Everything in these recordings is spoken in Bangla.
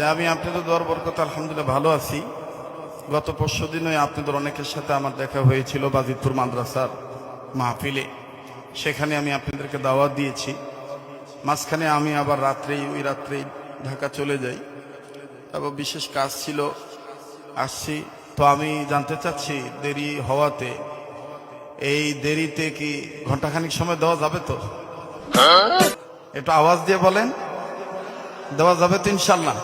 যে আমি আপনাদের দোয়ার বরকত আলহামদুলিল্লাহ ভালো আছি। গত পরশু দিনই আপনাদের অনেকের সাথে আমার দেখা হয়েছিল বাজিতপুর মাদ্রাসার মাহফিলে। সেখানে আমি আপনাদেরকে দাওয়াত দিয়েছি। মাঝখানে আমি আবার ওই রাত্রেই ঢাকা চলে যাই, এবং বিশেষ কাজ ছিল, আসছি। তো আমি জানতে চাচ্ছি দেরি হওয়াতে, এই দেরিতে কি ঘন্টাখানিক সময় দেওয়া যাবে তো? একটু আওয়াজ দিয়ে বলেন, দেওয়া যাবে তো ইনশাল্লাহ?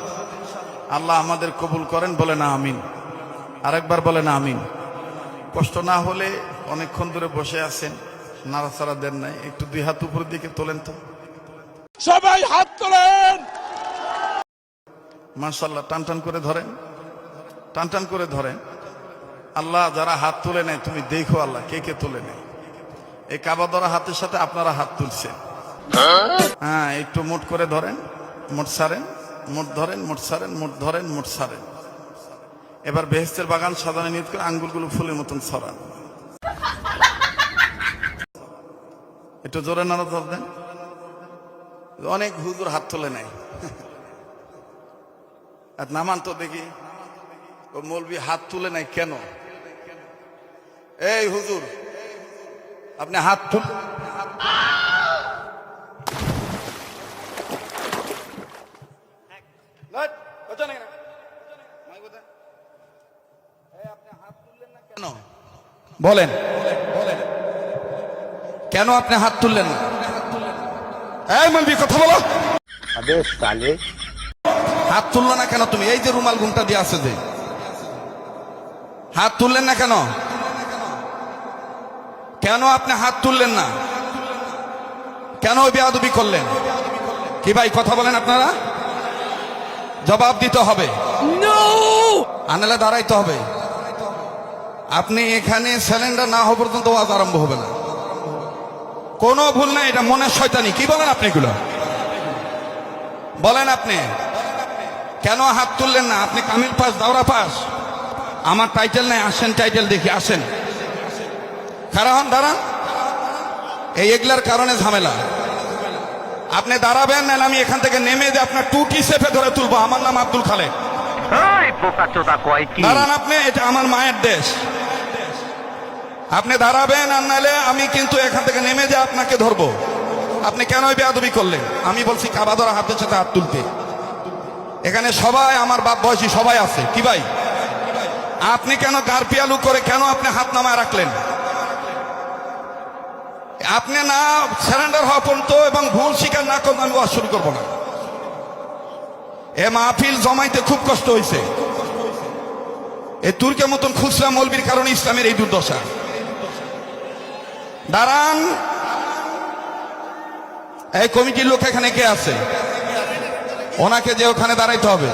আল্লাহ আমাদের কবুল করেন, বলে না আমিন। আরেকবার বলে না আমিন। কষ্ট না হলে অনেকক্ষণ ধরে বসে আছেন, নাড়াচাড়া দেন নাই, একটু দুই হাত উপরের দিকে তোলেন তো, সবাই হাত তোলেন। মাশাআল্লাহ, টান টান করে ধরেন, টান টান করে ধরেন। আল্লাহ যারা হাত তুলে নেয় তুমি দেখো আল্লাহ কে কে তুলে নেয়। এই কাবা ধরা হাতের সাথে আপনারা হাত তুলছেন। হ্যাঁ, একটু মুঠ করে ধরেন, মুঠ ছাড়েন, মুঠ ধরেন, মুঠ ছাড়েন, মুঠ ধরেন, মুঠ ছাড়েন। এবার বেহেশতের বাগান সাজানো নিয়ত করে আঙ্গুলগুলো ফুলের মতন ছড়ান। একটু জোরে নাড়া দেন। অনেক হুজুর হাত তুলে নেয়। আর নামান তো দেখি, ও মৌলবি হাত তুলে নাই কেন? এই হুজুর, আপনি হাত তুল। কেন বলেন, কেন আপনি হাত তুললেন না? এই মৌলবি কথা বলো। হাত তুললো না কেন তুমি? এই যে রুমাল ঘুমটা দিয়ে আছে, যে হাত তুললেন না কেন? কেন আপনি হাত তুললেন না? কেন বেয়াদবি করলেন? কি ভাই কথা বলেন আপনারা? জবাব দিতে হবে, আনালে দাঁড়াইতে হবে। আপনি এখানে সিলিন্ডার না হওয়া পর্যন্ত ওয়াজ আরম্ভ হবে না। কোনো ভুল নাই, এটা মনের শয়তানি। কি বলেন আপনি এগুলো? বলেন আপনি কেন হাত তুললেন না? আপনি কামিল পাস, দাওরা পাস, আমার টাইটেল নাই। আসেন, টাইটেল দেখি, আসেন। কারণ দাঁড়ান, এই এগুলার কারণে ঝামেলা। আপনি দাঁড়াবেন, না আমি এখান থেকে নেমে যে আপনার টুটি চেপে ধরে তুলবো। আমার নাম আব্দুল খালেক। দাঁড়ান আপনি, এটা আমার মায়ের দেশ। আপনি দাঁড়াবেন, আর নাহলে আমি কিন্তু এখান থেকে নেমে যে আপনাকে ধরবো। আপনি কেন বেয়াদবি করলেন? আমি বলছি কাবা ধরা হাতের সাথে হাত তুলতে। এখানে সবাই আমার বাপ বয়সী সবাই আছে। কি ভাই, আপনি কেন গারপিয়ালু করে কেন আপনি হাত নামায় রাখলেন? আপনি না সারেন্ডার হওয়া পর্যন্ত এবং ভুল স্বীকার না করলে আমি ওয়াজ শুরু করবো না। এ মাহফিল জমাইতে খুব কষ্ট হয়েছে। এই তুর্কের মতন খুচরা মৌলবীর কারণে ইসলামের এই দুর্দশা। দাঁড়ান, এই কমিটির লোক এখানে কে আছে? ওনাকে যে ওখানে দাঁড়াইতে হবে।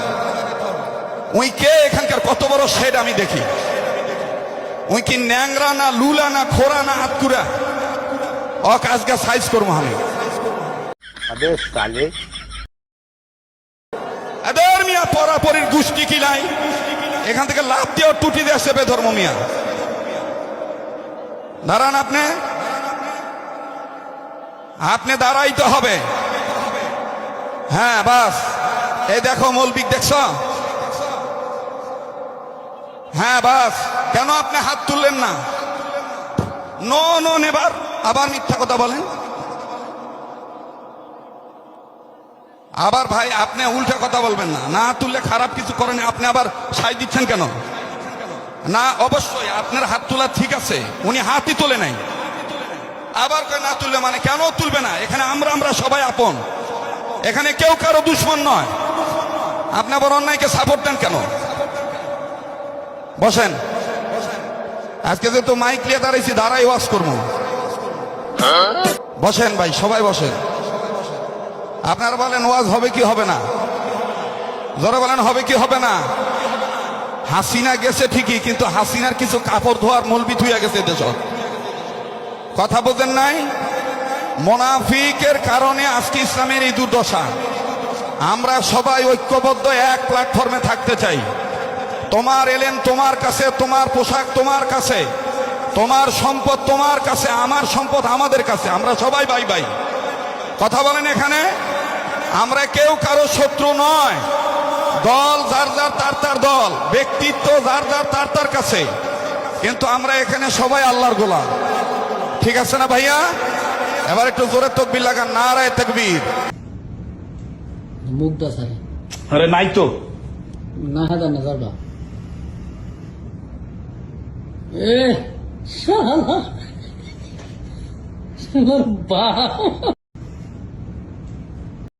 উই কে? এখানকার কত বড় শেড আমি দেখি। উই কি ন্যাংরা না লুলা না খোরা না হাতকুড়া? আজকে সাইজ করবো আমি। এদের মিয়া পরাপরির গোষ্ঠী কি নাই? এখান থেকে লাভ দিয়ে টুটি দিয়ে আসছে বেধর্ম মিয়া। দাঁড়ান আপনি, আপনি দাঁড়াইতে হবে। হ্যাঁ বাস, এই দেখো মৌলবিক দেখছ? হ্যাঁ বাস, কেন আপনি হাত তুললেন না? নো নো নেবার, আবার মিথ্যা কথা বলেন। আবার ভাই আপনি উল্টা কথা বলবেন না। না তুললে খারাপ কিছু করেন, আপনি আবার সাই দিচ্ছেন কেন? না, অবশ্যই আপনার হাত তোলা ঠিক আছে, উনি হাতই তোলে নাই। আবার না তুললে মানে কেন তুলবে না? এখানে আমরা সবাই আপন, এখানে কেউ কারো দুশ্মন নয়। আপনি আবার অন্যায়কে সাপোর্ট দেন কেন? বসেন, আজকে যেহেতু মাইক নিয়ে দাঁড়াইছি, দাঁড়াই ওয়াজ করবো। বসেন ভাই, সবাই বসেন। আপনারা বলেন ওয়াজ হবে কি হবে না? জোরে বলেন হবে কি হবে না? হাসিনা গেছে ঠিকই, কিন্তু হাসিনার কিছু কাপড় ধোয়ার মৌলবি থুইয়া গেছে দেশ। কথা বোঝেন নাই? মুনাফিকের কারণে আজকে ইসলামের এই দুর্দশা। আমরা সবাই ঐক্যবদ্ধ এক প্ল্যাটফর্মে থাকতে চাই। তোমার এলেন তোমার কাছে, তোমার পোশাক তোমার কাছে, তোমার সম্পদ তোমার কাছে, আমার সম্পদ আমাদের কাছে। আমরা সবাই ভাই ভাই। কথা বলেন, এখানে আমরা কেউ কারো শত্রু নয়। দল যার যার তার তার দল, ব্যক্তিত্ব যার যার তার তার কাছে, কিন্তু আমরা এখানে সবাই আল্লাহর গোলাম। ঠিক আছে না ভাইয়া? এবার একটু জোরে তাকবীর লাগান, নারায়ে তাকবীর। মুগ্ধা সারে আরে নাই তো না হাজার না যাবা এ শালা শালার বাপ